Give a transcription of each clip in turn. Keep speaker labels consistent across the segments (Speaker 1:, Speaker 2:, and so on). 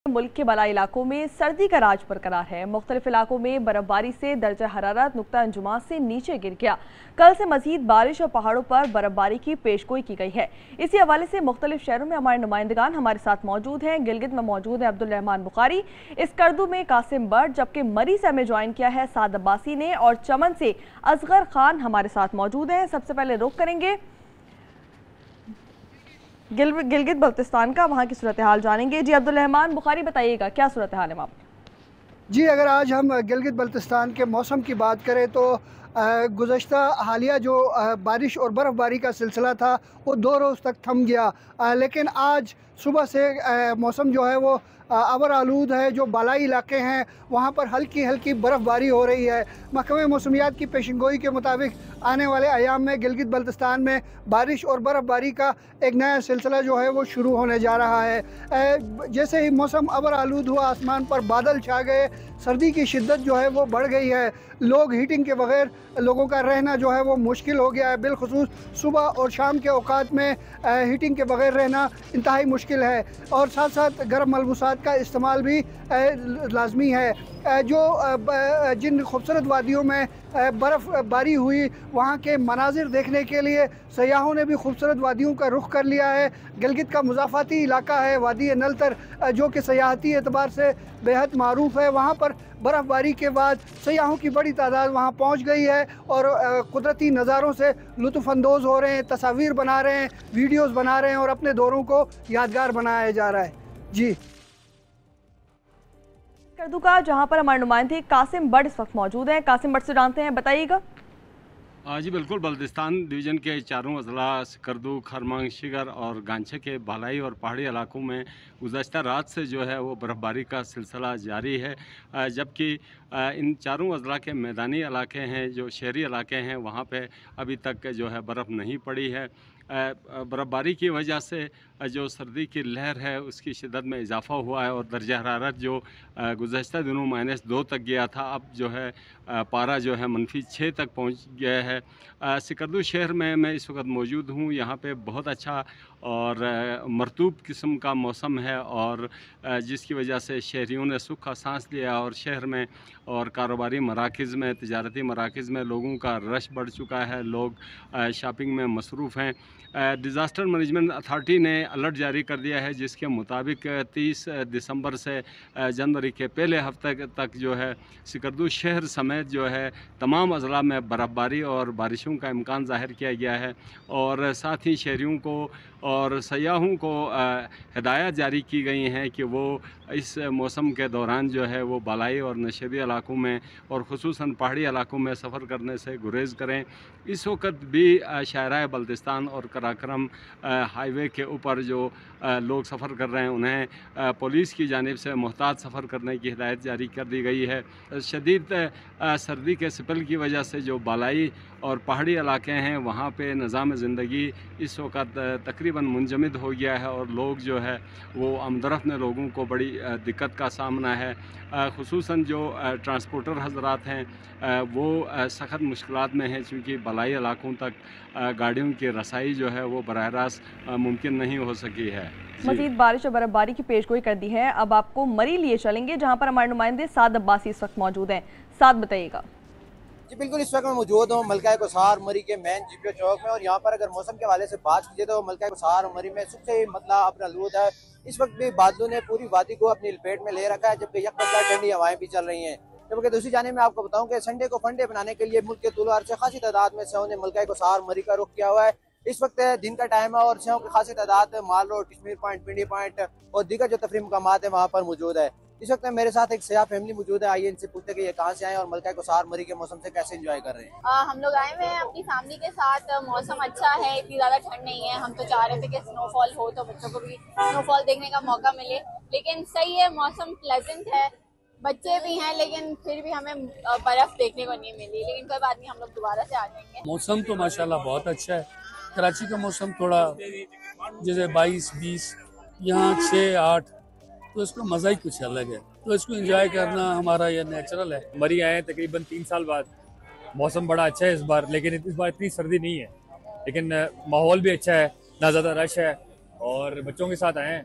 Speaker 1: मुल्क के बड़ा इलाकों में सर्दी का राज बरकरार है। मुख्तलिफ इलाकों में बर्फबारी से दर्जा हरारत नुक्ता अंजुमा से नीचे गिर गया। कल से मजीद बारिश और पहाड़ों पर बर्फबारी की पेशगोई की गई है। इसी हवाले से मुख्तलिफ शहरों में हमारे नुमाइंदगान हमारे साथ मौजूद हैं। गिलगित में मौजूद है अब्दुल रहमान बुखारी, स्कर्दू में कासिम बट, जबकि मरी से हमें ज्वाइन किया है साद अब्बासी ने, और चमन से असगर खान हमारे साथ मौजूद हैं। सबसे पहले रुख करेंगे गिलगित बल्तिस्तान का, वहाँ की सूरत हाल जानेंगे। जी अब्दुल रहमान बुखारी, बताइएगा क्या सूरत हाल है वहाँ पर?
Speaker 2: जी, अगर आज हम गिलगित बल्तिस्तान के मौसम की बात करें तो गुज़श्ता हालिया जो बारिश और बर्फ़बारी का सिलसिला था वो 2 रोज़ तक थम गया, लेकिन आज सुबह से मौसम जो है वो अबर आलूद है। जो बालाई इलाके हैं वहाँ पर हल्की हल्की बर्फ़बारी हो रही है। महकमे मौसमियात की पेशनगोई के मुताबिक आने वाले अयाम में गिलगित बल्तिस्तान में बारिश और बर्फ़बारी का एक नया सिलसिला जो है वो शुरू होने जा रहा है। जैसे ही मौसम अबर आलूद हुआ, आसमान पर बादल छा गए, सर्दी की शिद्दत जो है वो बढ़ गई है। लोग हीटिंग के बगैर लोगों का रहना जो है वो मुश्किल हो गया है। बिलखुसूस सुबह और शाम के औकात में हीटिंग के बगैर रहना इंतहाई मुश्किल है, और साथ साथ गर्म मलबूसात का इस्तेमाल भी लाजमी है। जिन खूबसूरत वादियों में बर्फ़बारी हुई वहाँ के मनाजिर देखने के लिए सयाहों ने भी खूबसूरत वादियों का रुख कर लिया है। गिलगित का मुज़ाफ़ाती इलाका है वादी नलतर, जो कि सयाहती एतबार से बेहद मारूफ है। वहाँ पर बर्फ़बारी के बाद सयाहों की बड़ी तादाद वहाँ पहुँच गई है और कुदरती नज़ारों से लुत्फ़अंदोज़ हो रहे हैं, तस्वीर बना रहे हैं, वीडियोज़ बना रहे हैं और अपने दौरों को यादगार बनाया जा रहा है। जी
Speaker 1: स्कर्दू का, जहां पर हमारे नुमाइंदे कासिम बट इस वक्त मौजूद हैं। कासिम बट से जानते हैं, बताइएगा।
Speaker 3: जी बिल्कुल, बल्तिस्तान डिवीज़न के चारों अजला स्कर्दू, खरमंग, शिगर और गांछे के बालाई और पहाड़ी इलाकों में गुज़श्ता रात से जो है वो बर्फ़बारी का सिलसिला जारी है, जबकि इन चारों अजला के मैदानी इलाके हैं, जो शहरी इलाके हैं, वहाँ पे अभी तक जो है बर्फ़ नहीं पड़ी है। बर्फ़बारी की वजह से जो सर्दी की लहर है उसकी शिद्दत में इजाफ़ा हुआ है और दर्जा हरारत जो गुज़श्ता दिनों -2 तक गया था, अब जो है पारा जो है -6 तक पहुंच गया है। स्कर्दू शहर में मैं इस वक्त मौजूद हूँ। यहाँ पे बहुत अच्छा और मरतूब किस्म का मौसम है, और जिसकी वजह से शहरियों ने सुख का सांस लिया, और शहर में और कारोबारी मराकज़ में, तिजारती मराकज़ में लोगों का रश बढ़ चुका है। लोग शॉपिंग में मसरूफ़ हैं। डिज़ास्टर मैनेजमेंट अथॉरिटी ने अलर्ट जारी कर दिया है, जिसके मुताबिक 30 दिसंबर से जनवरी के पहले हफ्ते तक जो है स्कर्दू शहर समेत जो है तमाम अजला में बर्फ़बारी और बारिशों का इम्कान ज़ाहिर किया गया है, और साथ ही शहरियों को और सयाहों को हिदायत जारी की गई हैं कि वो इस मौसम के दौरान जो है वो बालाई और नशेबी इलाकों में और ख़ुसूसन पहाड़ी इलाकों में सफ़र करने से गुरेज़ करें। इस वक्त भी शाहराह बल्तिस्तान और कराक्रम हाईवे के ऊपर जो लोग सफ़र कर रहे हैं उन्हें पुलिस की जानिब से मुहतात सफ़र करने की हिदायत जारी कर दी गई है। शदीद सर्दी के सिपल की वजह से जो बालाई और पहाड़ी इलाके हैं वहाँ पे निज़ाम ज़िंदगी इस वक्त तकरीबन मुंजमद हो गया है, और लोग जो है वो आमदरफ़्त में लोगों को बड़ी दिक्कत का सामना है। ख़ुसूसन जो ट्रांसपोर्टर हज़रात हैं वो सख्त मुश्किलात में हैं, चूँकि बालाई इलाकों तक गाड़ियों की रसाई जो है वो बराह रास्त मुमकिन नहीं हो सकी है।
Speaker 1: मज़ीद बारिश और बर्फबारी की पेशगोई कर दी है। अब आपको मरी लिए चलेंगे, जहाँ पर हमारे नुमाइंदे साद अब्बासी इस वक्त मौजूद हैं। साद, बताइएगा।
Speaker 4: जी बिल्कुल, इस वक्त मैं मौजूद हूँ मलका कुसार मरी के मेन जीपीओ चौक में, और यहाँ पर अगर मौसम के हवाले से बात कीजिए तो मलका कुसार मरी में सबसे मतलब अबरआलूद है। इस वक्त भी बादलों ने पूरी वादी को अपनी लपेट में ले रखा है, जबकि यकबरदार ठंडी हवाएं भी चल रही हैं। जबकि दूसरी जाने में आपको बताऊं कि संडे को फंडे बनाने के लिए मुल्क के तुलो अर्ज से खासी तादाद में सेओं ने मलका कुसार मरी का रुख किया हुआ है। इस वक्त दिन का टाइम है और सेओं की खासी तादाद माल रोड, कश्मीर पॉइंट, पिंडी पॉइंट और दीगर जो तफरीह मुकामात है वहाँ पर मौजूद है। इस वक्त मेरे साथ एक सयाह फैमिली मौजूद है। आइए इनसे पूछते कि ये कहाँ से आए और मलका कुसार मरी के मौसम से कैसे एंजॉय कर रहे हैं।
Speaker 5: हम लोग आए हुए हैं अपनी फैमिली के साथ। मौसम अच्छा है, इतनी ज्यादा ठंड नहीं है। हम तो चाह रहे थे कि स्नोफॉल हो तो बच्चों को भी स्नोफॉल देखने का मौका मिले, लेकिन सही है, मौसम प्लेजेंट है। बच्चे भी हैं लेकिन फिर भी हमें बर्फ देखने को नहीं मिली, लेकिन कोई बात नहीं, हम लोग दोबारा से आ जाएंगे।
Speaker 6: मौसम तो माशाल्लाह बहुत अच्छा है। कराची का मौसम थोड़ा जैसे 22-20, यहाँ 6-8, तो इसका मज़ा ही कुछ अलग है, तो इसको एंजॉय करना हमारा ये नेचुरल है।
Speaker 7: मरी आए हैं तकरीबन 3 साल बाद। मौसम बड़ा अच्छा है इस बार, लेकिन इस बार इतनी सर्दी नहीं है, लेकिन माहौल भी अच्छा है, ना ज़्यादा रश है, और बच्चों के साथ आए हैं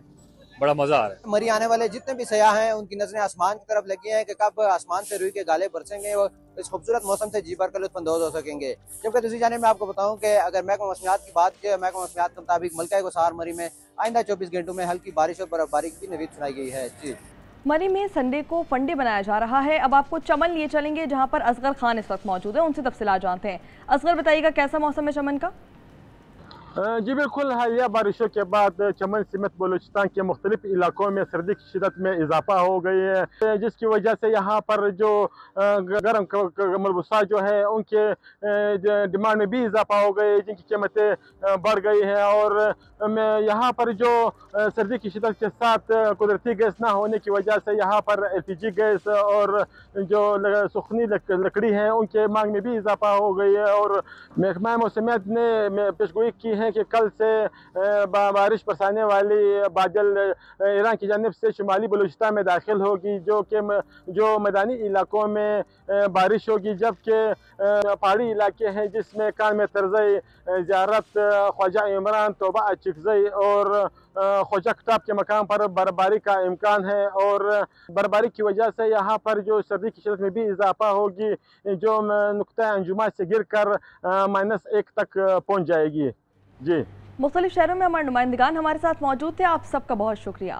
Speaker 7: बड़ा मजा आ रहा है।
Speaker 4: मरी आने वाले जितने भी सयाह हैं उनकी नजरें आसमान की तरफ लगी हैं कि कब आसमान से रुई के गाले बरसेंगे और इस खूबसूरत मौसम से जी भर कर लुत्फानंदोज हो सकेंगे। जबकि दूसरी जाने में आपको बताऊं कि अगर महकमा मौसमियात की बात की, महकमा मौसमियात के मुताबिक मलका गुसार मरी में आइंदा 24 घंटों में हल्की बारिश और बर्फबारी की नवीद सुनाई गई है। जी,
Speaker 1: मरी में संडे को फंडे बनाया जा रहा है। अब आपको चमन लिए चलेंगे जहां पर असगर खान इस वक्त मौजूद है, उनसे तफसीलात जानते हैं। असगर, बताइएगा कैसा मौसम है चमन का?
Speaker 8: जी बिल्कुल, हालिया बारिशों के बाद चमन समेत बलूचिस्तान के मुख्तलिफ इलाकों में सर्दी की शिदत में इजाफा हो गई है, जिसकी वजह से यहाँ पर जो गर्म मलबूसा जो है उनके डिमांड में भी इजाफा हो गई, जिनकी कीमतें बढ़ गई हैं। और यहाँ पर जो सर्दी की शिदत के साथ कुदरती गैस ना होने की वजह से यहाँ पर LPG गैस और जो सुखनी लकड़ी है उनके मांग में भी इजाफा हो गई है। और महकमा मौसमियात ने पेशगोई की है कि कल से बारिश बरसाने वाली बादल ईरान की जानिब से शुमाली बलूचिस्तान में दाखिल होगी, जो मैदानी इलाकों में बारिश होगी, जबकि पहाड़ी इलाके हैं जिसमें कान में तर्ज़ ज़ियारत ख्वाजा इमरान, तोबा अचिकज़ई और ख्वाजा खटाब के मकाम पर बर्फबारी का इम्कान है। और बर्फबारी की वजह से यहाँ पर जो सर्दी की शिदत में भी इजाफा होगी, जो नुक्ता अंजुमा से गिर कर -1 तक पहुँच जाएगी। जी,
Speaker 1: मुख्तलिफ शहरों में हमारे नुमाइंदगान हमारे साथ मौजूद थे। आप सबका बहुत शुक्रिया।